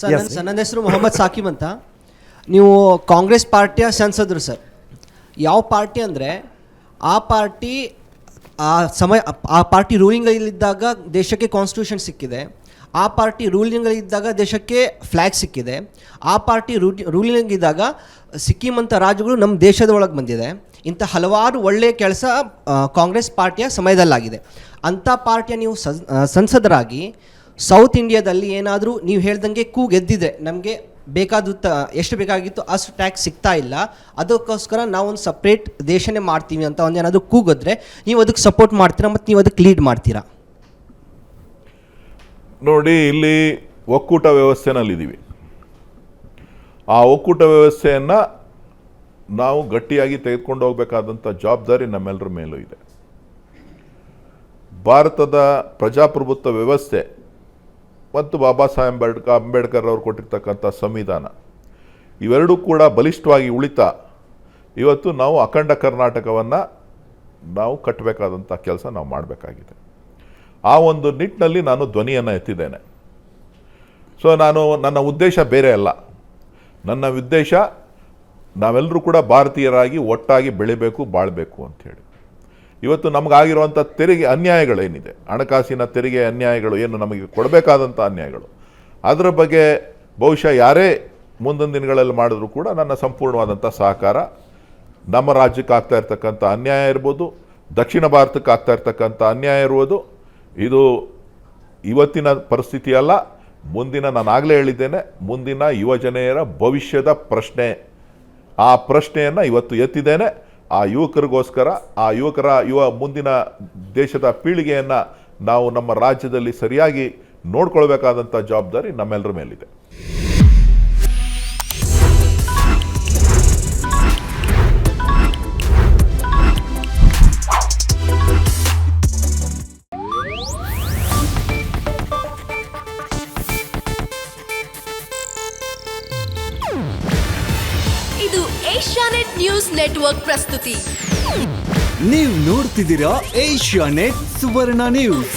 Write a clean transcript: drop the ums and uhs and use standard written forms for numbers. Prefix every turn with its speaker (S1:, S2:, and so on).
S1: Sir ನನ್ನ ಹೆಸರು ಮೊಹಮ್ಮದ್ ಸಾಕಿಬ್ ಅಂತ. ನೀವು ಕಾಂಗ್ರೆಸ್ ಪಾರ್ಟಿಯ ಸಂಸದರು ಸರ್. ಯಾವ ಪಾರ್ಟಿ ಅಂದರೆ ಆ ಪಾರ್ಟಿ ರೂಲಿಂಗಲ್ಲಿದ್ದಾಗ ದೇಶಕ್ಕೆ ಕಾನ್ಸ್ಟಿಟ್ಯೂಷನ್ ಸಿಕ್ಕಿದೆ, ಆ ಪಾರ್ಟಿ ರೂಲಿಂಗಲ್ಲಿದ್ದಾಗ ದೇಶಕ್ಕೆ ಫ್ಲ್ಯಾಗ್ ಸಿಕ್ಕಿದೆ, ಆ ಪಾರ್ಟಿ ರೂಲಿಂಗ್ ಇದ್ದಾಗ ಸಿಕ್ಕಿಂ ಅಂತ ರಾಜ್ಯಗಳು ನಮ್ಮ ದೇಶದ ಒಳಗೆ ಬಂದಿದೆ. ಇಂಥ ಹಲವಾರು ಒಳ್ಳೆಯ ಕೆಲಸ ಕಾಂಗ್ರೆಸ್ ಪಾರ್ಟಿಯ ಸಮಯದಲ್ಲಾಗಿದೆ. ಅಂಥ ಪಾರ್ಟಿಯ ನೀವು ಸಂಸದರಾಗಿ ಸೌತ್ ಇಂಡಿಯಾದಲ್ಲಿ ಏನಾದರೂ ನೀವು ಹೇಳ್ದಂಗೆ ಕೂಗೆದ್ದಿದೆ, ನಮಗೆ ಎಷ್ಟು ಬೇಕಾಗಿತ್ತು ಅಷ್ಟು ಟ್ಯಾಕ್ಸ್ ಸಿಗ್ತಾ ಇಲ್ಲ, ಅದಕ್ಕೋಸ್ಕರ ನಾವೊಂದು ಸಪ್ರೇಟ್ ದೇಶನೇ ಮಾಡ್ತೀವಿ ಅಂತ ಒಂದೇನಾದರೂ ಕೂಗಿದ್ರೆ ನೀವು ಅದಕ್ಕೆ ಸಪೋರ್ಟ್ ಮಾಡ್ತೀರಾ ಮತ್ತು ನೀವು ಅದಕ್ಕೆ ಲೀಡ್ ಮಾಡ್ತೀರಾ?
S2: ನೋಡಿ, ಇಲ್ಲಿ ಒಕ್ಕೂಟ ವ್ಯವಸ್ಥೆನಲ್ಲಿದ್ದೀವಿ. ಆ ಒಕ್ಕೂಟ ವ್ಯವಸ್ಥೆಯನ್ನು ನಾವು ಗಟ್ಟಿಯಾಗಿ ತೆಗೆದುಕೊಂಡು ಹೋಗಬೇಕಾದಂಥ ಜವಾಬ್ದಾರಿ ನಮ್ಮೆಲ್ಲರ ಮೇಲೂ ಇದೆ. ಭಾರತದ ಪ್ರಜಾಪ್ರಭುತ್ವ ವ್ಯವಸ್ಥೆ ಮತ್ತು ಬಾಬಾ ಸಾಹೇಬ್ ಅಂಬೇಡ್ಕರ್ ಅವರು ಕೊಟ್ಟಿರ್ತಕ್ಕಂಥ ಸಂವಿಧಾನ ಇವೆರಡೂ ಕೂಡ ಬಲಿಷ್ಠವಾಗಿ ಉಳಿತಾ ಇವತ್ತು ನಾವು ಅಖಂಡ ಕರ್ನಾಟಕವನ್ನು ನಾವು ಕಟ್ಟಬೇಕಾದಂಥ ಕೆಲಸ ನಾವು ಮಾಡಬೇಕಾಗಿದೆ. ಆ ಒಂದು ನಿಟ್ಟಿನಲ್ಲಿ ನಾನು ಧ್ವನಿಯನ್ನು ಎತ್ತಿದ್ದೇನೆ. ಸೊ ನನ್ನ ಉದ್ದೇಶ ಬೇರೆ ಅಲ್ಲ. ನನ್ನ ಉದ್ದೇಶ ನಾವೆಲ್ಲರೂ ಕೂಡ ಭಾರತೀಯರಾಗಿ ಒಟ್ಟಾಗಿ ಬೆಳಿಬೇಕು, ಬಾಳಬೇಕು ಅಂಥೇಳಿ. ಇವತ್ತು ನಮಗಾಗಿರುವಂಥ ತೆರಿಗೆ ಅನ್ಯಾಯಗಳೇನಿದೆ, ಹಣಕಾಸಿನ ತೆರಿಗೆ ಅನ್ಯಾಯಗಳು ಏನು ನಮಗೆ ಕೊಡಬೇಕಾದಂಥ ಅನ್ಯಾಯಗಳು, ಅದರ ಬಗ್ಗೆ ಬಹುಶಃ ಯಾರೇ ಮುಂದಿನ ದಿನಗಳಲ್ಲಿ ಮಾಡಿದ್ರೂ ಕೂಡ ನನ್ನ ಸಂಪೂರ್ಣವಾದಂಥ ಸಹಕಾರ. ನಮ್ಮ ರಾಜ್ಯಕ್ಕೆ ಆಗ್ತಾ ಇರ್ತಕ್ಕಂಥ ಅನ್ಯಾಯ ಇರ್ಬೋದು, ದಕ್ಷಿಣ ಭಾರತಕ್ಕೆ ಆಗ್ತಾ ಇರ್ತಕ್ಕಂಥ ಅನ್ಯಾಯ ಇರ್ಬೋದು, ಇದು ಇವತ್ತಿನ ಪರಿಸ್ಥಿತಿ ಅಲ್ಲ, ಮುಂದಿನ, ನಾನು ಆಗಲೇ ಹೇಳಿದ್ದೇನೆ, ಮುಂದಿನ ಯುವಜನೆಯರ ಭವಿಷ್ಯದ ಪ್ರಶ್ನೆ. ಆ ಪ್ರಶ್ನೆಯನ್ನು ಇವತ್ತು ಎತ್ತಿದ್ದೇನೆ. ಆ ಯುವಕರಿಗೋಸ್ಕರ, ಆ ಮುಂದಿನ ದೇಶದ ಪೀಳಿಗೆಯನ್ನು ನಾವು ನಮ್ಮ ರಾಜ್ಯದಲ್ಲಿ ಸರಿಯಾಗಿ ನೋಡ್ಕೊಳ್ಬೇಕಾದಂಥ ಜವಾಬ್ದಾರಿ ನಮ್ಮೆಲ್ಲರ ಮೇಲಿದೆ.
S3: ಇದು ಏಷ್ಯಾನೆಟ್ ನ್ಯೂಸ್ ನೆಟ್ವರ್ಕ್ ಪ್ರಸ್ತುತಿ.
S4: ನೀವು ನೋಡ್ತಿದ್ದೀರಾ ಏಷ್ಯಾನೆಟ್ ಸುವರ್ಣ ನ್ಯೂಸ್.